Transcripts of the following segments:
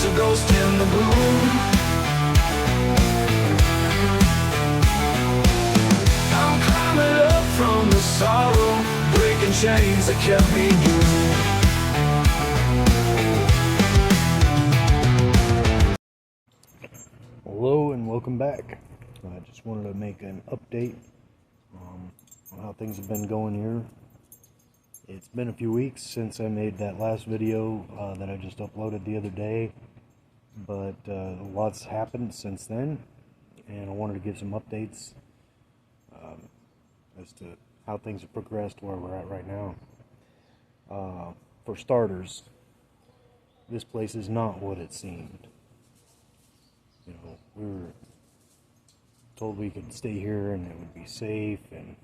a ghost in the gloom. I'm climbing up from the sorrow, breaking chains that kept me doomed. Hello and welcome back. I just wanted to make an update on how things have been going here. It's been a few weeks since I made that last video that I just uploaded the other day, but lots happened since then, and I wanted to give some updates as to how things have progressed where we're at right now. For starters, this place is not what it seemed. You know, we were told we could stay here and it would be safe and,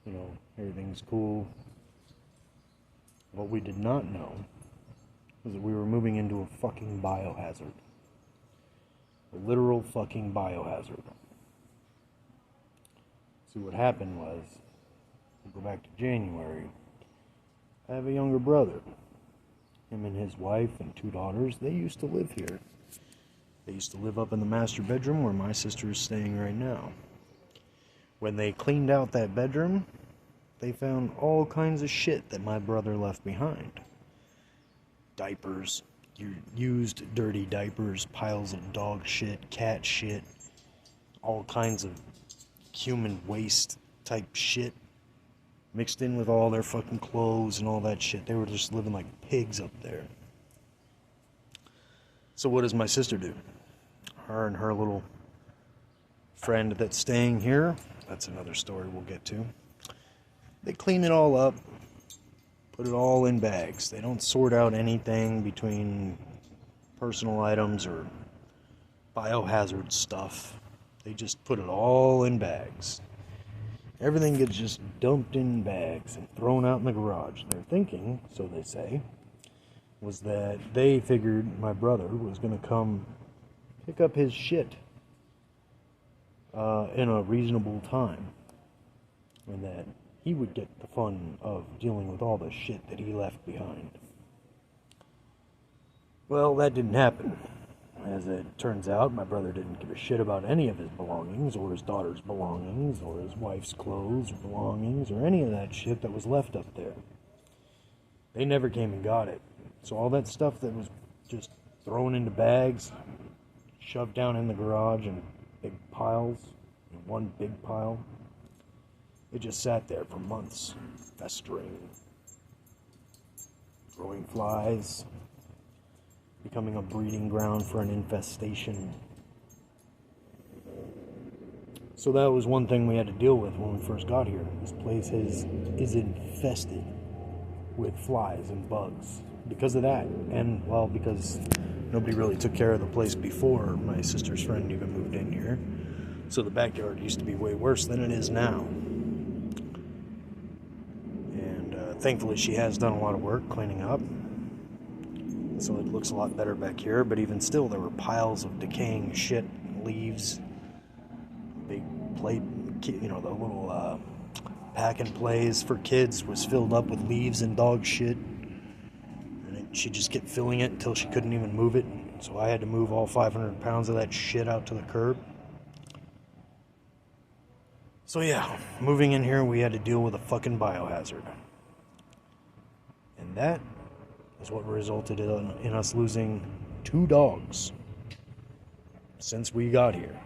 you know, everything's cool. What we did not know was that we were moving into a fucking biohazard. A literal fucking biohazard. See, what happened was, we'll go back to January. I have a younger brother. Him and his wife and 2 daughters, they used to live here. They used to live up in the master bedroom where my sister is staying right now. When they cleaned out that bedroom, they found all kinds of shit that my brother left behind. Diapers, used dirty diapers, piles of dog shit, cat shit, all kinds of human waste type shit, mixed in with all their fucking clothes and all that shit. They were just living like pigs up there. So what does my sister do? Her and her little friend that's staying here, that's another story we'll get to. They clean it all up, put it all in bags. They don't sort out anything between personal items or biohazard stuff. They just put it all in bags. Everything gets just dumped in bags and thrown out in the garage. Their thinking, so they say, was that they figured my brother was going to come pick up his shit in a reasonable time, and that he would get the fun of dealing with all the shit that he left behind. Well, that didn't happen. As it turns out, my brother didn't give a shit about any of his belongings, or his daughter's belongings, or his wife's clothes or belongings, or any of that shit that was left up there. They never came and got it. So all that stuff that was just thrown into bags, shoved down in the garage in big piles, in one big pile, it just sat there for months, festering, growing flies, becoming a breeding ground for an infestation. So that was one thing we had to deal with when we first got here. This place is infested with flies and bugs. Because of that, and well, because nobody really took care of the place before my sister's friend even moved in here, so the backyard used to be way worse than it is now. And thankfully she has done a lot of work cleaning up, so it looks a lot better back here. But even still, there were piles of decaying shit, leaves, big plate, you know, the little pack and plays for kids was filled up with leaves and dog shit. She'd just kept filling it until she couldn't even move it. So I had to move all 500 pounds of that shit out to the curb. So yeah, moving in here, we had to deal with a fucking biohazard. And that is what resulted in us losing 2 dogs since we got here.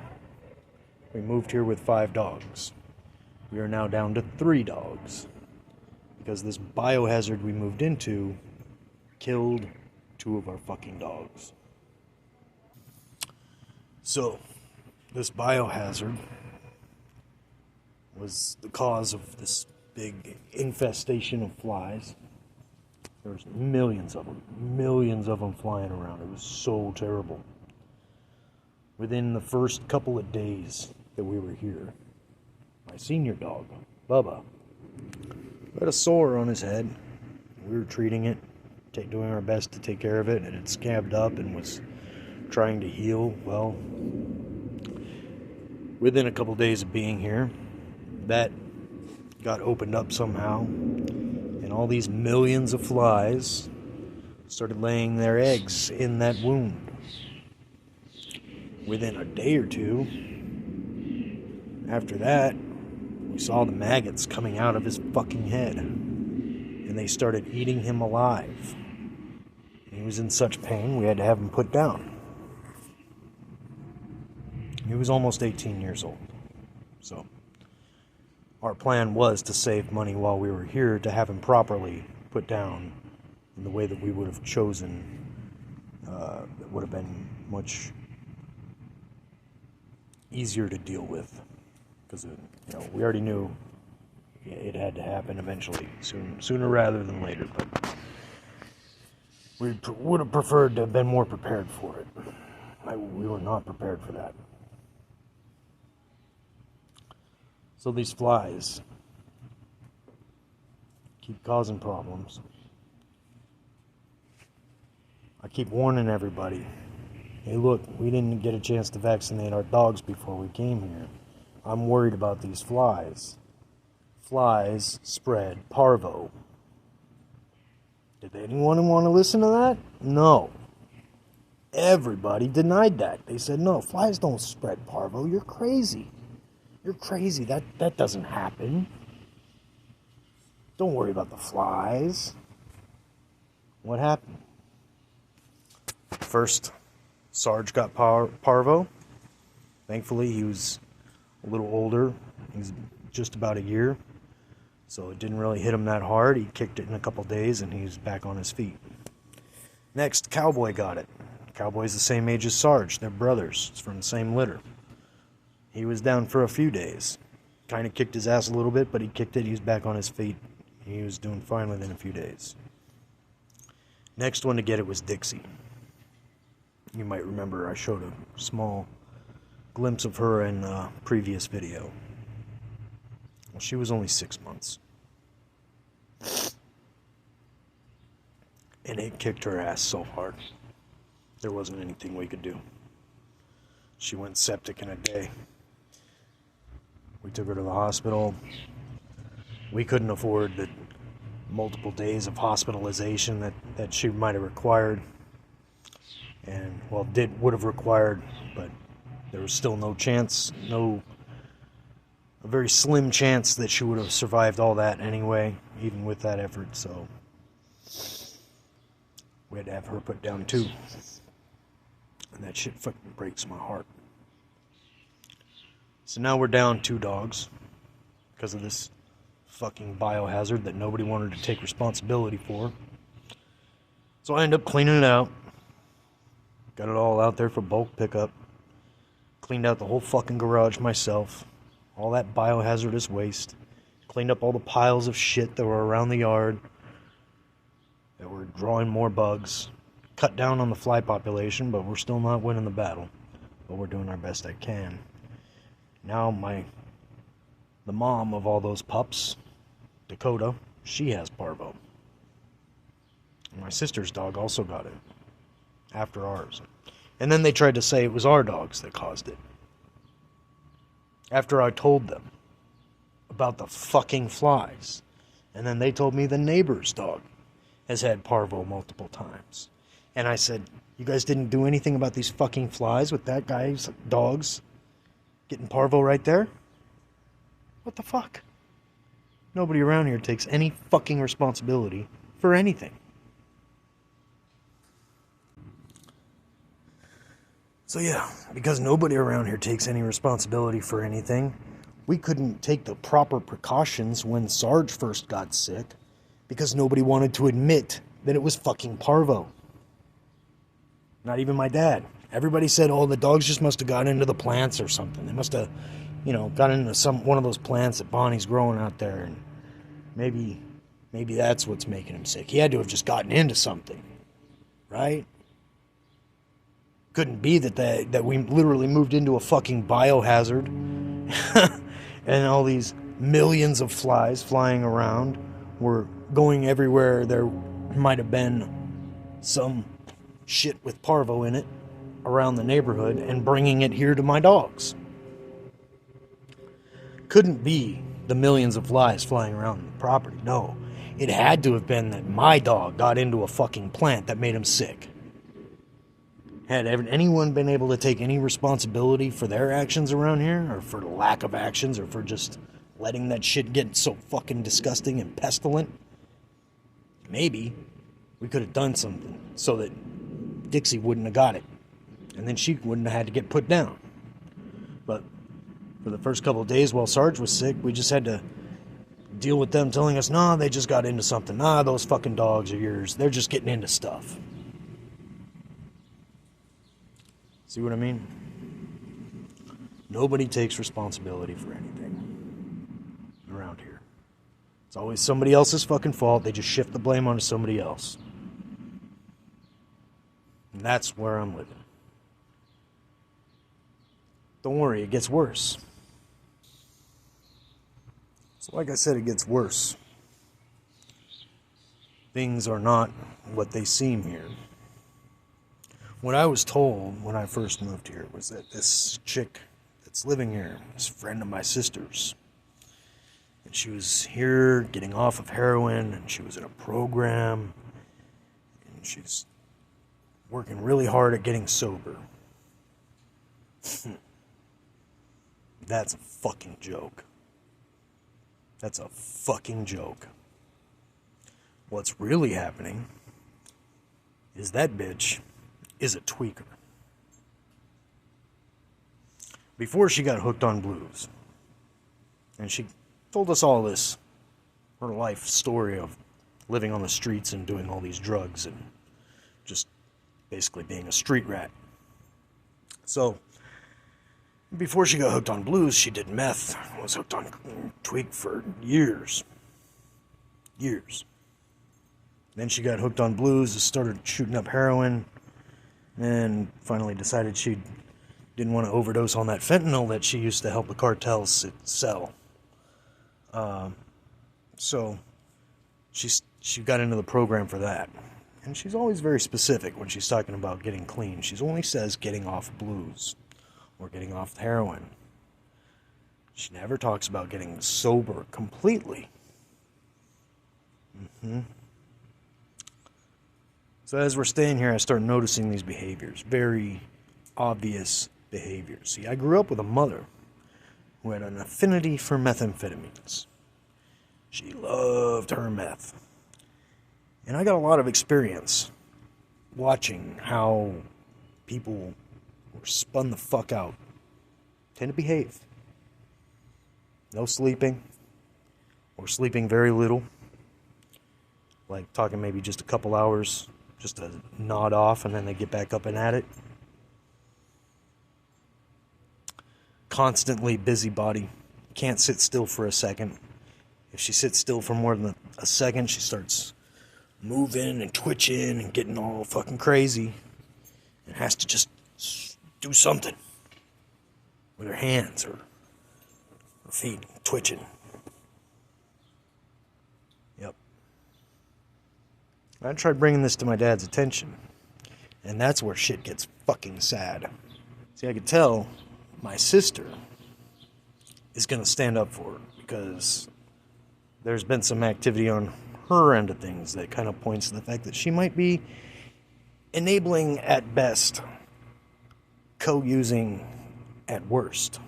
We moved here with 5 dogs. We are now down to 3 dogs. Because this biohazard we moved into killed 2 of our fucking dogs. So, this biohazard was the cause of this big infestation of flies. There's millions of them flying around. It was so terrible. Within the first couple of days that we were here, my senior dog, Bubba, had a sore on his head. We were treating it, doing our best to take care of it, and it scabbed up and was trying to heal. Well, within a couple days of being here, that got opened up somehow, and all these millions of flies started laying their eggs in that wound. Within a day or two after that, we saw the maggots coming out of his fucking head, and they started eating him alive. He was in such pain, we had to have him put down. He was almost 18 years old. So, our plan was to save money while we were here to have him properly put down in the way that we would have chosen. It would have been much easier to deal with. Because, we already knew it had to happen eventually, sooner rather than later. But we would have preferred to have been more prepared for it. We were not prepared for that. So these flies keep causing problems. I keep warning everybody, hey look, we didn't get a chance to vaccinate our dogs before we came here. I'm worried about these flies. Flies spread parvo. Did anyone want to listen to that? No. Everybody denied that. They said, no, flies don't spread parvo. You're crazy. You're crazy. That doesn't happen. Don't worry about the flies. What happened? First, Sarge got parvo. Thankfully, he was a little older. He was just about a year. So it didn't really hit him that hard. He kicked it in a couple days and he was back on his feet. Next, Cowboy got it. Cowboy's the same age as Sarge. They're brothers. It's from the same litter. He was down for a few days. Kind of kicked his ass a little bit, but he kicked it. He was back on his feet. He was doing fine within a few days. Next one to get it was Dixie. You might remember I showed a small glimpse of her in a previous video. Well, she was only 6 months. And it kicked her ass so hard. There wasn't anything we could do. She went septic in a day. We took her to the hospital. We couldn't afford the multiple days of hospitalization that she might have required. And, well, would have required, but there was still no chance, a very slim chance that she would have survived all that anyway, even with that effort, so we had to have her put down too. And that shit fucking breaks my heart. So now we're down 2 dogs because of this fucking biohazard that nobody wanted to take responsibility for. So I ended up cleaning it out. Got it all out there for bulk pickup. Cleaned out the whole fucking garage myself. All that biohazardous waste. Cleaned up all the piles of shit that were around the yard that were drawing more bugs. Cut down on the fly population, but we're still not winning the battle. But we're doing our best I can. Now the mom of all those pups, Dakota, she has parvo. And my sister's dog also got it. After ours. And then they tried to say it was our dogs that caused it. After I told them about the fucking flies. And then they told me the neighbor's dog has had parvo multiple times. And I said, you guys didn't do anything about these fucking flies with that guy's dogs getting parvo right there? What the fuck? Nobody around here takes any fucking responsibility for anything. So yeah, because nobody around here takes any responsibility for anything, we couldn't take the proper precautions when Sarge first got sick because nobody wanted to admit that it was fucking parvo. Not even my dad. Everybody said, oh, the dogs just must have got into the plants or something. They must have, got into one of those plants that Bonnie's growing out there, and maybe that's what's making him sick. He had to have just gotten into something, right? Couldn't be that we literally moved into a fucking biohazard and all these millions of flies flying around were going everywhere. There might have been some shit with parvo in it around the neighborhood and bringing it here to my dogs. Couldn't be the millions of flies flying around the property. No, It had to have been that my dog got into a fucking plant that made him sick. Had anyone been able to take any responsibility for their actions around here, or for the lack of actions, or for just letting that shit get so fucking disgusting and pestilent? Maybe we could have done something so that Dixie wouldn't have got it, and then she wouldn't have had to get put down. But for the first couple of days while Sarge was sick, we just had to deal with them telling us, nah, they just got into something. Nah, those fucking dogs are yours. They're just getting into stuff. See what I mean? Nobody takes responsibility for anything around here. It's always somebody else's fucking fault. They just shift the blame onto somebody else. And that's where I'm living. Don't worry, it gets worse. So like I said, it gets worse. Things are not what they seem here. What I was told when I first moved here was that this chick that's living here is a friend of my sister's. And she was here getting off of heroin, and she was in a program, and she's working really hard at getting sober. That's a fucking joke. That's a fucking joke. What's really happening is that bitch is a tweaker. Before she got hooked on blues, and she told us all this, her life story of living on the streets and doing all these drugs and just basically being a street rat. So, before she got hooked on blues, she did meth, was hooked on tweak for years. Years. Then she got hooked on blues, started shooting up heroin, and finally decided she didn't want to overdose on that fentanyl that she used to help the cartels sell. So she got into the program for that. And she's always very specific when she's talking about getting clean. She only says getting off blues or getting off heroin. She never talks about getting sober completely. So as we're staying here, I start noticing these behaviors, very obvious behaviors. See, I grew up with a mother who had an affinity for methamphetamines. She loved her meth. And I got a lot of experience watching how people were spun the fuck out tend to behave. No sleeping, or sleeping very little. Like talking maybe just a couple hours, just to nod off, and then they get back up and at it. Constantly busybody. Can't sit still for a second. If she sits still for more than a second, she starts moving and twitching and getting all fucking crazy. And has to just do something with her hands or her feet, twitching. Yep. I tried bringing this to my dad's attention, and that's where shit gets fucking sad. See, I could tell my sister is going to stand up for her, because there's been some activity on her end of things that kind of points to the fact that she might be enabling at best, co-using at worst.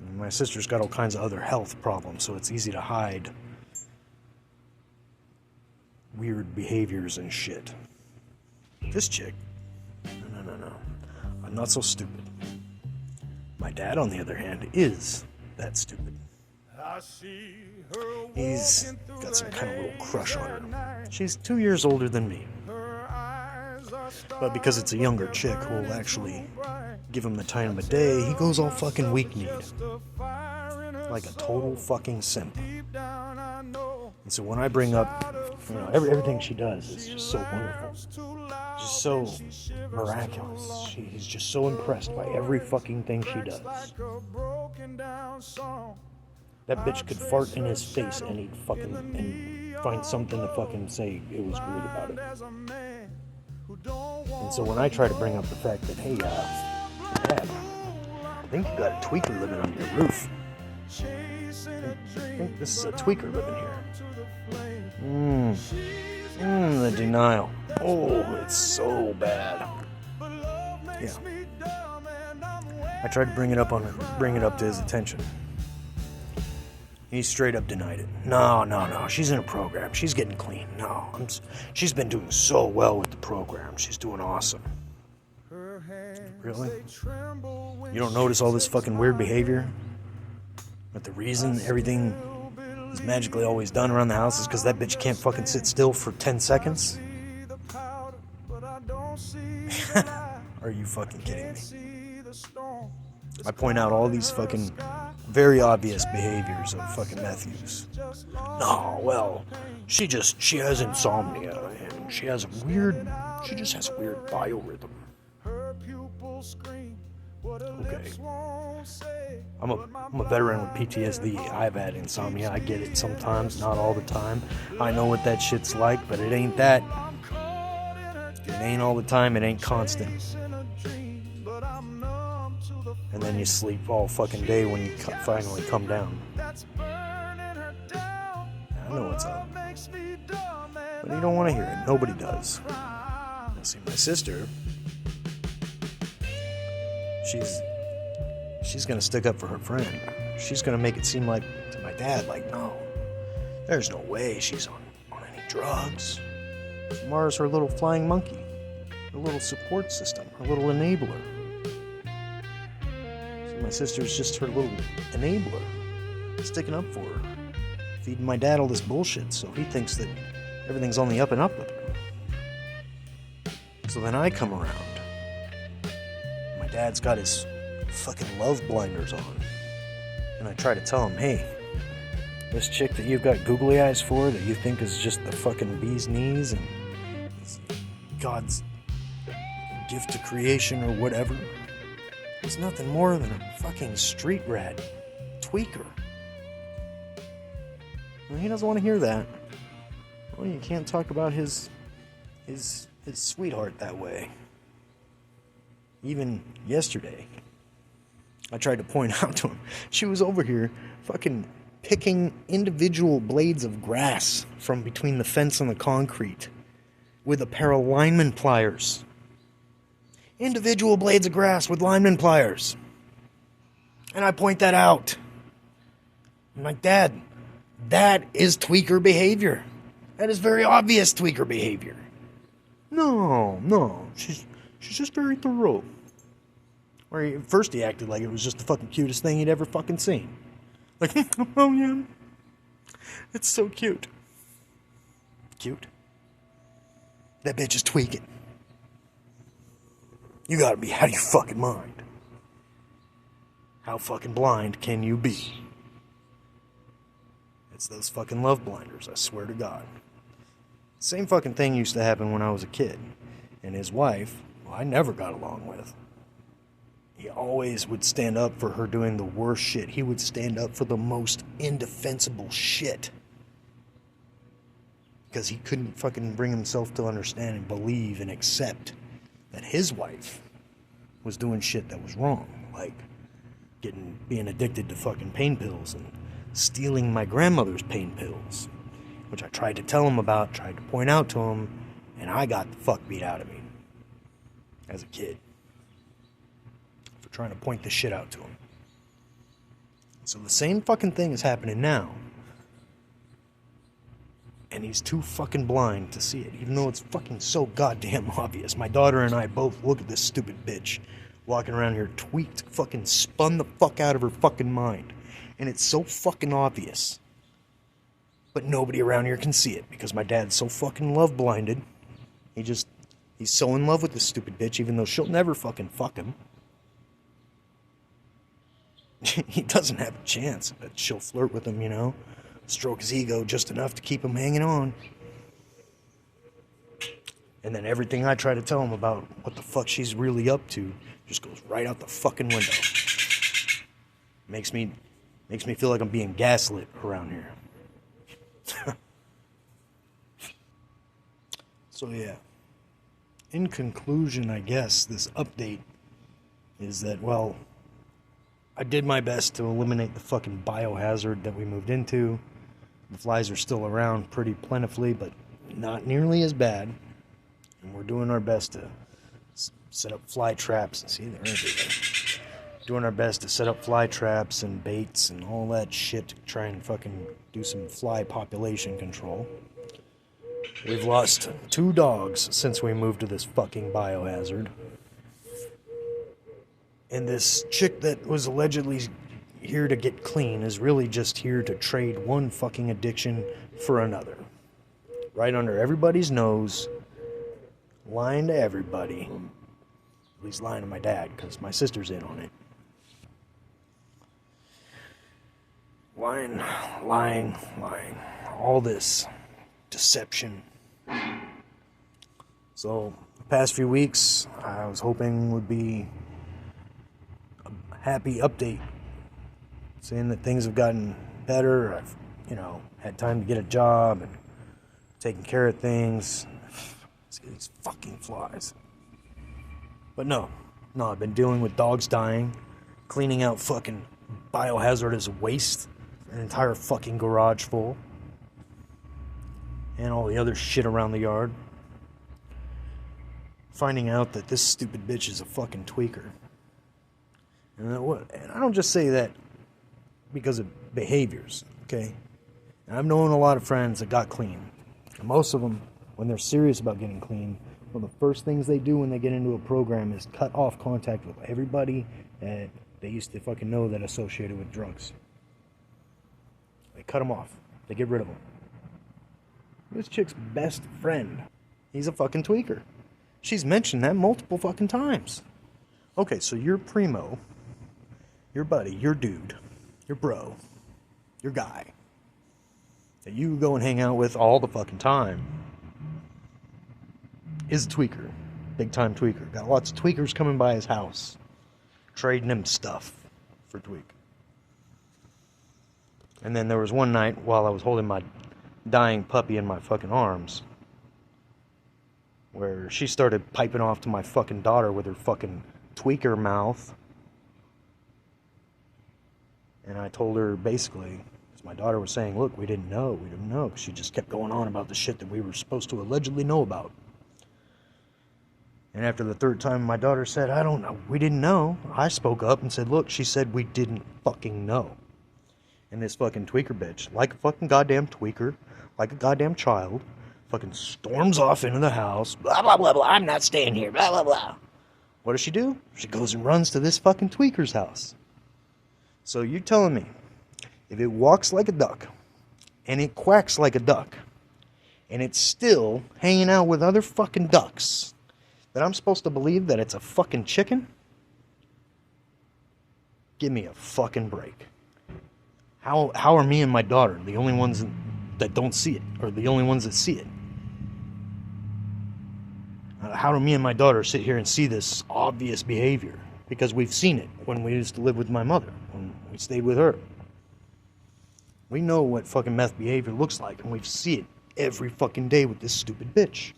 And my sister's got all kinds of other health problems, so it's easy to hide weird behaviors and shit. This chick, no. I'm not so stupid. My dad, on the other hand, is that stupid. He's got some kind of little crush on her. She's 2 years older than me. But because it's a younger chick who will actually give him the time of day, he goes all fucking weak-kneed. Like a total fucking simp. And so when I bring up, everything she does is just so wonderful. Just so miraculous. He's just so impressed by every fucking thing she does. That bitch could fart in his face and he'd fucking find something to fucking say it was great about it. And so when I try to bring up the fact that, hey, Dad, I think you got a tweaker living on your roof. I think this is a tweaker living here. The denial. Oh, it's so bad. Yeah. I tried to bring it up to his attention. He straight up denied it. No. She's in a program. She's getting clean. No, she's been doing so well with the program. She's doing awesome. Really? You don't notice all this fucking weird behavior? But the reason everything is magically always done around the house is because that bitch can't fucking sit still for 10 seconds? Are you fucking kidding me? I point out all these fucking very obvious behaviors of fucking Matthews. No, well, she has insomnia and she just has a weird biorhythm. Okay. I'm a veteran with PTSD. I've had insomnia. I get it sometimes, not all the time. I know what that shit's like, but it ain't that. It ain't all the time, it ain't constant. And then you sleep all fucking day when you finally come down. I know what's up. But you don't want to hear it. Nobody does. Now, see, my sister, she's going to stick up for her friend. She's going to make it seem like, to my dad, like, no, there's no way she's on any drugs. Mara's her little flying monkey, her little support system, her little enabler. My sister's just her little enabler, sticking up for her, feeding my dad all this bullshit, so he thinks that everything's on the up and up with her. So then I come around. My dad's got his fucking love blinders on, and I try to tell him, hey, this chick that you've got googly eyes for, that you think is just the fucking bee's knees and God's gift to creation or whatever, it's nothing more than a fucking street rat tweaker. And he doesn't want to hear that. Well, you can't talk about his sweetheart that way. Even yesterday, I tried to point out to him, she was over here fucking picking individual blades of grass from between the fence and the concrete with a pair of lineman pliers. Individual blades of grass with lineman pliers. And I point that out. I'm like, Dad, that is tweaker behavior. That is very obvious tweaker behavior. No, she's just very thorough. Or at first he acted like it was just the fucking cutest thing he'd ever fucking seen. Like, oh yeah, it's so cute. Cute? That bitch is tweaking. You gotta be out of your fucking mind. How fucking blind can you be? It's those fucking love blinders, I swear to God. Same fucking thing used to happen when I was a kid. And his wife, well, I never got along with. He always would stand up for her doing the worst shit. He would stand up for the most indefensible shit. Because he couldn't fucking bring himself to understand and believe and accept that his wife was doing shit that was wrong. Like being addicted to fucking pain pills and stealing my grandmother's pain pills. Which I tried to tell him about, tried to point out to him, and I got the fuck beat out of me. As a kid. For trying to point this shit out to him. So the same fucking thing is happening now. And he's too fucking blind to see it, even though it's fucking so goddamn obvious. My daughter and I both look at this stupid bitch walking around here tweaked, fucking spun the fuck out of her fucking mind. And it's so fucking obvious. But nobody around here can see it because my dad's so fucking love blinded. He's so in love with this stupid bitch, even though she'll never fucking fuck him. He doesn't have a chance, but she'll flirt with him, you know? Stroke his ego just enough to keep him hanging on. And then everything I try to tell him about what the fuck she's really up to just goes right out the fucking window. Makes me feel like I'm being gaslit around here. So yeah. In conclusion, I guess, this update is that, well, I did my best to eliminate the fucking biohazard that we moved into. The flies are still around pretty plentifully, but not nearly as bad. And we're doing our best to set up fly traps. See, they're everywhere. Doing our best to set up fly traps and baits and all that shit to try and fucking do some fly population control. We've lost 2 dogs since we moved to this fucking biohazard. And this chick that was allegedly here to get clean is really just here to trade one fucking addiction for another. Right under everybody's nose, lying to everybody. At least lying to my dad, because my sister's in on it. Lying. All this deception. So, the past few weeks, I was hoping would be a happy update. Saying that things have gotten better. I've, had time to get a job and taking care of things. These fucking flies. But no, I've been dealing with dogs dying, cleaning out fucking biohazardous waste, an entire fucking garage full, and all the other shit around the yard. Finding out that this stupid bitch is a fucking tweaker. And I don't just say that because of behaviors, okay? And I've known a lot of friends that got clean. And most of them, when they're serious about getting clean, one of the first things they do when they get into a program is cut off contact with everybody that they used to fucking know that associated with drugs. They cut them off. They get rid of them. This chick's best friend, he's a fucking tweaker. She's mentioned that multiple fucking times. Okay, so your primo, your buddy, your dude, your bro, your guy, that you go and hang out with all the fucking time, is a tweaker. Big time tweaker. Got lots of tweakers coming by his house, trading him stuff for tweak. And then there was one night while I was holding my dying puppy in my fucking arms, where she started piping off to my fucking daughter with her fucking tweaker mouth. And I told her basically, as my daughter was saying, look, we didn't know. She just kept going on about the shit that we were supposed to allegedly know about. And after the 3rd time, my daughter said, I don't know, we didn't know. I spoke up and said, look, she said we didn't fucking know. And this fucking tweaker bitch, like a fucking goddamn tweaker, like a goddamn child, fucking storms off into the house, blah, blah, blah, blah, I'm not staying here, blah, blah, blah. What does she do? She goes and runs to this fucking tweaker's house. So you're telling me, if it walks like a duck, and it quacks like a duck, and it's still hanging out with other fucking ducks, that I'm supposed to believe that it's a fucking chicken? Give me a fucking break. How are me and my daughter the only ones that don't see it, or the only ones that see it? How do me and my daughter sit here and see this obvious behavior? Because we've seen it when we used to live with my mother, when we stayed with her. We know what fucking meth behavior looks like, and we see it every fucking day with this stupid bitch.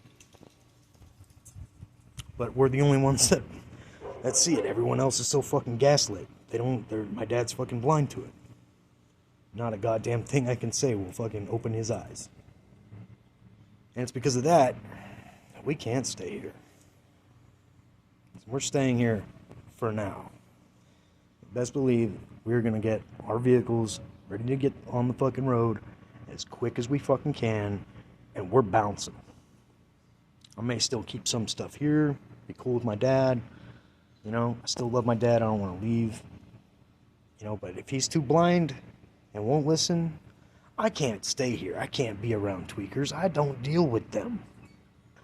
But we're the only ones that see it. Everyone else is so fucking gaslit. My dad's fucking blind to it. Not a goddamn thing I can say will fucking open his eyes. And it's because of that we can't stay here. We're staying here for now. Best believe we're gonna get our vehicles ready to get on the fucking road as quick as we fucking can, and we're bouncing. I may still keep some stuff here, be cool with my dad. I still love my dad, I don't want to leave. But if he's too blind and won't listen, I can't stay here. I can't be around tweakers. I don't deal with them.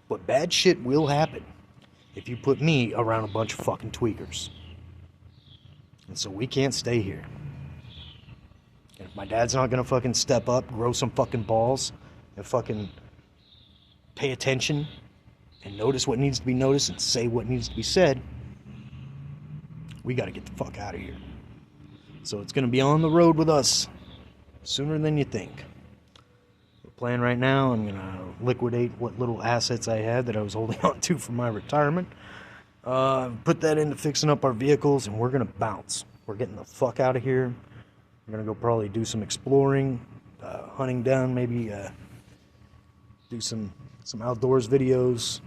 But bad shit will happen if you put me around a bunch of fucking tweakers. And so we can't stay here. And if my dad's not gonna fucking step up, grow some fucking balls, and fucking pay attention, and notice what needs to be noticed, and say what needs to be said, we gotta get the fuck out of here. So it's gonna be on the road with us sooner than you think. The plan right now, I'm gonna liquidate what little assets I had that I was holding on to for my retirement. Put that into fixing up our vehicles, and we're gonna bounce. We're getting the fuck out of here. We're gonna go probably do some exploring, hunting down, maybe do some outdoors videos,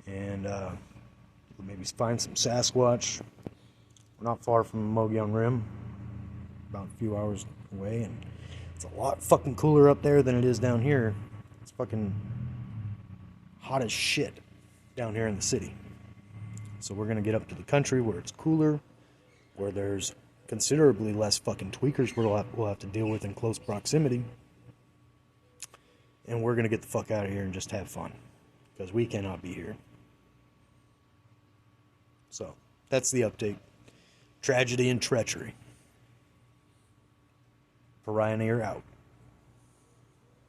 and maybe find some Sasquatch. We're not far from Mogollon Rim, about a few hours away, and it's a lot fucking cooler up there than it is down here. It's fucking hot as shit down here in the city. So we're gonna get up to the country where it's cooler, where there's considerably less fucking tweakers we'll have to deal with in close proximity. And we're gonna get the fuck out of here and just have fun, because we cannot be here. So that's the update. Tragedy and treachery. Pioneer out.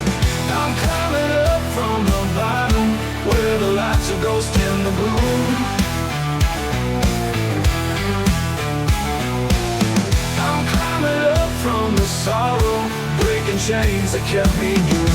I'm coming up from the bottom, where the lights are ghost in the gloom. I'm coming up from the sorrow, breaking chains that kept me doomed.